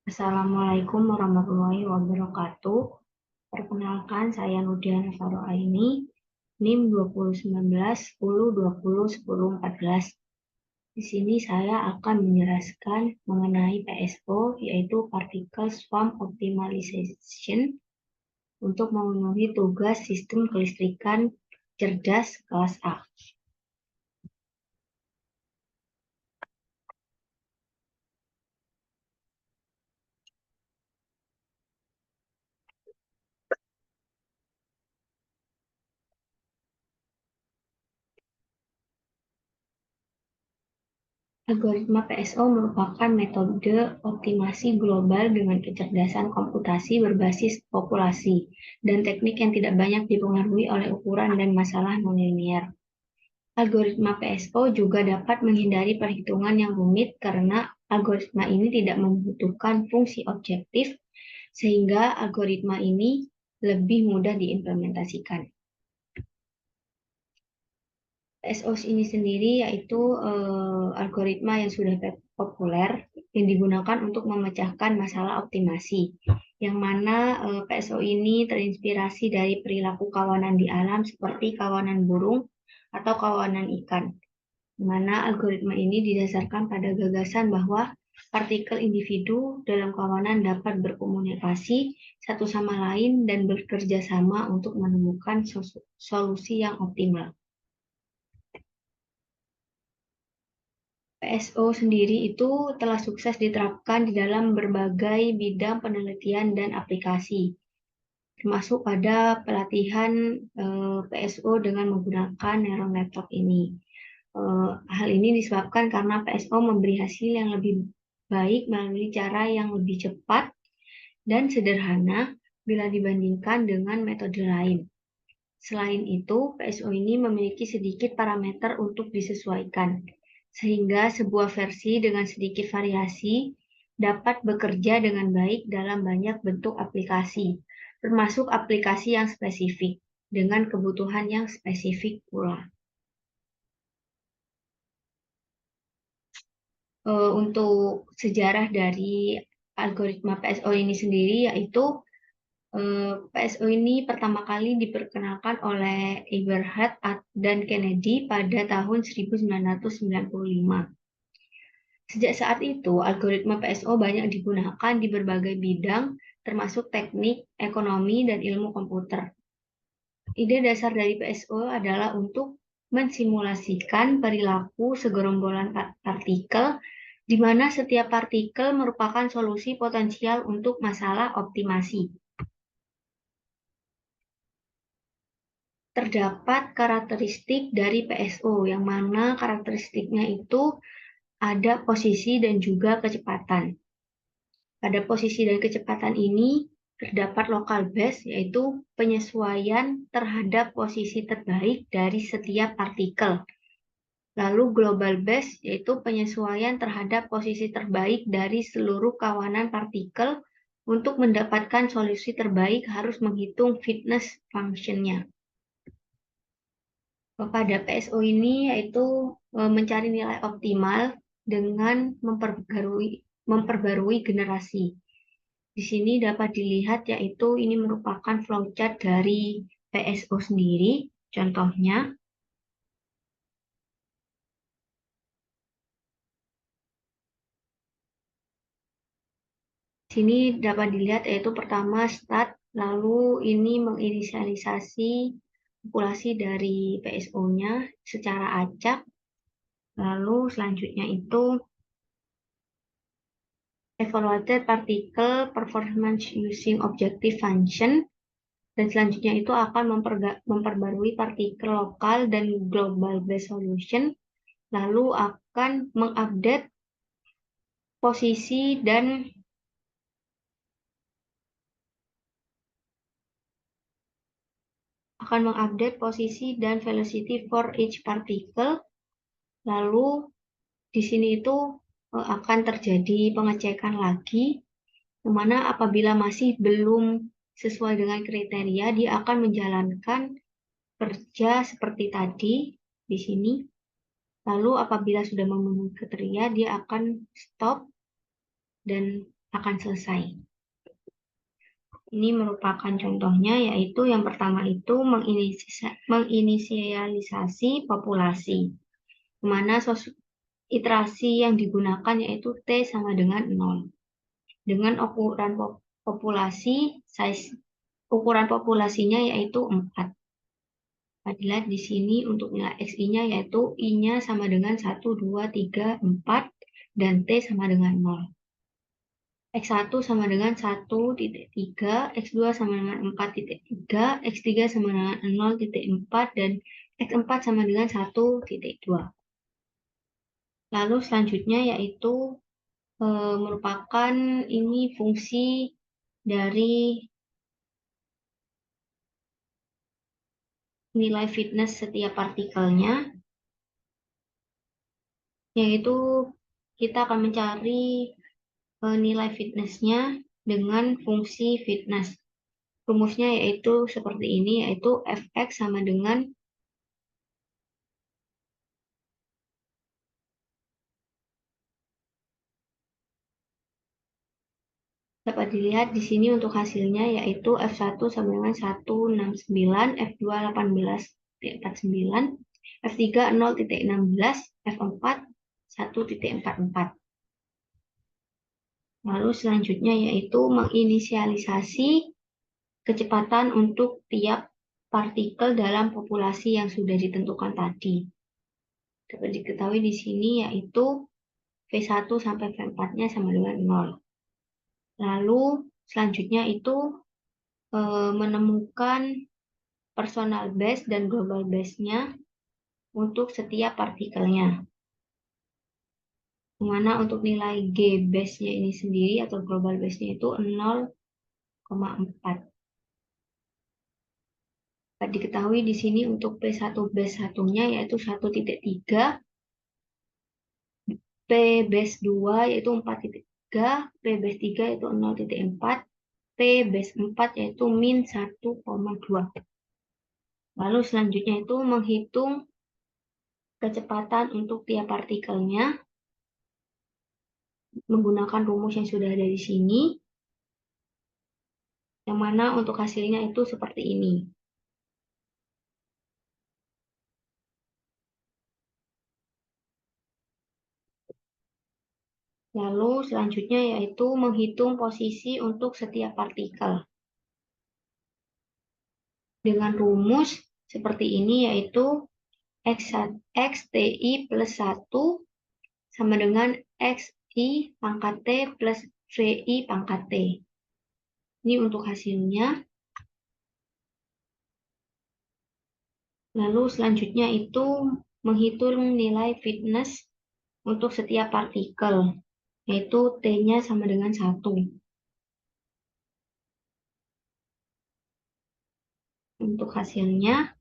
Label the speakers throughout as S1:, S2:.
S1: Assalamualaikum warahmatullahi wabarakatuh. Perkenalkan, saya Nudiana Faro Aini, NIM 2019 10 20 10 14. Di sini saya akan menjelaskan mengenai PSO, yaitu Particle Swarm Optimization, untuk memenuhi tugas sistem kelistrikan cerdas kelas A. Algoritma PSO merupakan metode optimasi global dengan kecerdasan komputasi berbasis populasi dan teknik yang tidak banyak dipengaruhi oleh ukuran dan masalah nonlinear. Algoritma PSO juga dapat menghindari perhitungan yang rumit karena algoritma ini tidak membutuhkan fungsi objektif, sehingga algoritma ini lebih mudah diimplementasikan. PSO ini sendiri yaitu algoritma yang sudah populer yang digunakan untuk memecahkan masalah optimasi, yang mana PSO ini terinspirasi dari perilaku kawanan di alam seperti kawanan burung atau kawanan ikan, di mana algoritma ini didasarkan pada gagasan bahwa partikel individu dalam kawanan dapat berkomunikasi satu sama lain dan bekerja sama untuk menemukan solusi yang optimal. PSO sendiri itu telah sukses diterapkan di dalam berbagai bidang penelitian dan aplikasi, termasuk pada pelatihan PSO dengan menggunakan neural network ini. Hal ini disebabkan karena PSO memberi hasil yang lebih baik melalui cara yang lebih cepat dan sederhana bila dibandingkan dengan metode lain. Selain itu, PSO ini memiliki sedikit parameter untuk disesuaikan, sehingga sebuah versi dengan sedikit variasi dapat bekerja dengan baik dalam banyak bentuk aplikasi, termasuk aplikasi yang spesifik, dengan kebutuhan yang spesifik pula. Untuk sejarah dari algoritma PSO ini sendiri, yaitu PSO ini pertama kali diperkenalkan oleh Eberhard dan Kennedy pada tahun 1995. Sejak saat itu, algoritma PSO banyak digunakan di berbagai bidang, termasuk teknik, ekonomi, dan ilmu komputer. Ide dasar dari PSO adalah untuk mensimulasikan perilaku segerombolan partikel, di mana setiap partikel merupakan solusi potensial untuk masalah optimasi. Terdapat karakteristik dari PSO, yang mana karakteristiknya itu ada posisi dan juga kecepatan. Pada posisi dan kecepatan ini terdapat local base, yaitu penyesuaian terhadap posisi terbaik dari setiap partikel. Lalu global base, yaitu penyesuaian terhadap posisi terbaik dari seluruh kawanan partikel. Untuk mendapatkan solusi terbaik harus menghitung fitness function-nya. Pada PSO ini yaitu mencari nilai optimal dengan memperbarui generasi. Di sini dapat dilihat yaitu ini merupakan flowchart dari PSO sendiri. Contohnya, di sini dapat dilihat yaitu pertama start, lalu ini menginisialisasi populasi dari PSO-nya secara acak. Lalu selanjutnya itu evaluated particle performance using objective function, dan selanjutnya itu akan memperbarui partikel lokal dan global base solution, lalu akan mengupdate posisi dan velocity for each particle. Lalu di sini itu akan terjadi pengecekan lagi, di mana apabila masih belum sesuai dengan kriteria, dia akan menjalankan kerja seperti tadi di sini. Lalu apabila sudah memenuhi kriteria, dia akan stop dan akan selesai. Ini merupakan contohnya, yaitu yang pertama itu menginisialisasi populasi, di mana iterasi yang digunakan yaitu T sama dengan 0. Dengan populasi, ukuran populasinya yaitu 4. Dilihat di sini untuk nilai XI-nya yaitu I-nya sama dengan 1, 2, 3, 4, dan T sama dengan 0. X1 sama dengan 1,3, X2 sama dengan 4,3, X3 sama dengan 0,4, dan X4 sama dengan 1,2. Lalu selanjutnya yaitu merupakan ini fungsi dari nilai fitness setiap partikelnya, yaitu kita akan mencari nilai fitnessnya dengan fungsi fitness. Rumusnya yaitu seperti ini, yaitu Fx sama dengan dapat dilihat di sini untuk hasilnya yaitu F1 sama dengan 169, F2 18,49, F3 0,16, F4 1,44. Lalu selanjutnya yaitu menginisialisasi kecepatan untuk tiap partikel dalam populasi yang sudah ditentukan tadi. Dapat diketahui di sini yaitu V1 sampai V4-nya sama dengan 0. Lalu selanjutnya itu menemukan personal base dan global base-nya untuk setiap partikelnya. Dimana untuk nilai G base-nya ini sendiri atau global base-nya itu 0,4. Dapat diketahui di sini untuk P1 base satunya yaitu 1,3, P base 2 yaitu 4,3, P base 3 yaitu 0,4, P base 4 yaitu min 1,2. Lalu selanjutnya itu menghitung kecepatan untuk tiap partikelnya menggunakan rumus yang sudah ada di sini, yang mana untuk hasilnya itu seperti ini. Lalu selanjutnya yaitu menghitung posisi untuk setiap partikel. Dengan rumus seperti ini yaitu XTI plus 1 sama dengan XI pangkat T plus VI pangkat T. Ini untuk hasilnya. Lalu selanjutnya itu menghitung nilai fitness untuk setiap partikel, yaitu T-nya sama dengan 1. Untuk hasilnya.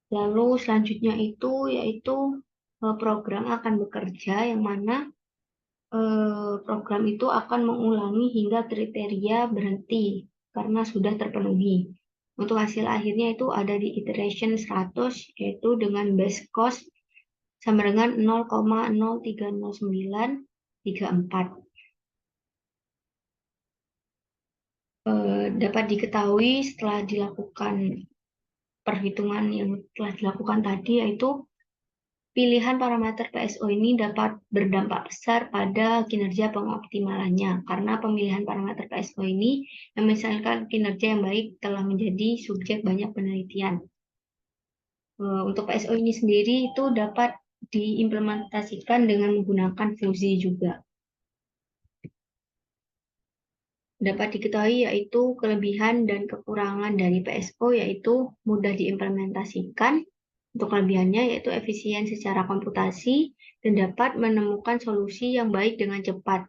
S1: Lalu selanjutnya itu yaitu program akan bekerja, yang mana program itu akan mengulangi hingga kriteria berhenti karena sudah terpenuhi. Untuk hasil akhirnya itu ada di iteration 100, yaitu dengan base cost sama dengan 0,030934. Dapat diketahui setelah dilakukan perhitungan yang telah dilakukan tadi, yaitu pilihan parameter PSO ini dapat berdampak besar pada kinerja pengoptimalannya, karena pemilihan parameter PSO ini misalkan kinerja yang baik telah menjadi subjek banyak penelitian. Untuk PSO ini sendiri itu dapat diimplementasikan dengan menggunakan fuzzy juga. Dapat diketahui yaitu kelebihan dan kekurangan dari PSO yaitu mudah diimplementasikan. Untuk kelebihannya yaitu efisien secara komputasi dan dapat menemukan solusi yang baik dengan cepat,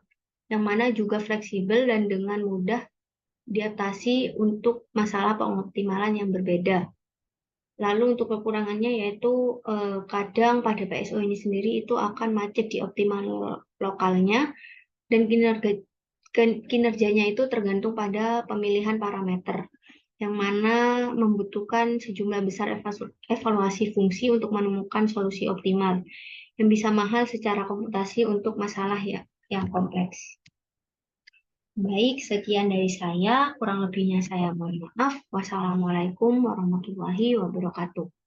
S1: yang mana juga fleksibel dan dengan mudah diatasi untuk masalah pengoptimalan yang berbeda. Lalu untuk kekurangannya yaitu kadang pada PSO ini sendiri itu akan macet di optimal lokalnya, dan kinerjanya itu tergantung pada pemilihan parameter, yang mana membutuhkan sejumlah besar evaluasi fungsi untuk menemukan solusi optimal, yang bisa mahal secara komputasi untuk masalah yang kompleks. Baik, sekian dari saya. Kurang lebihnya saya mohon maaf. Wassalamualaikum warahmatullahi wabarakatuh.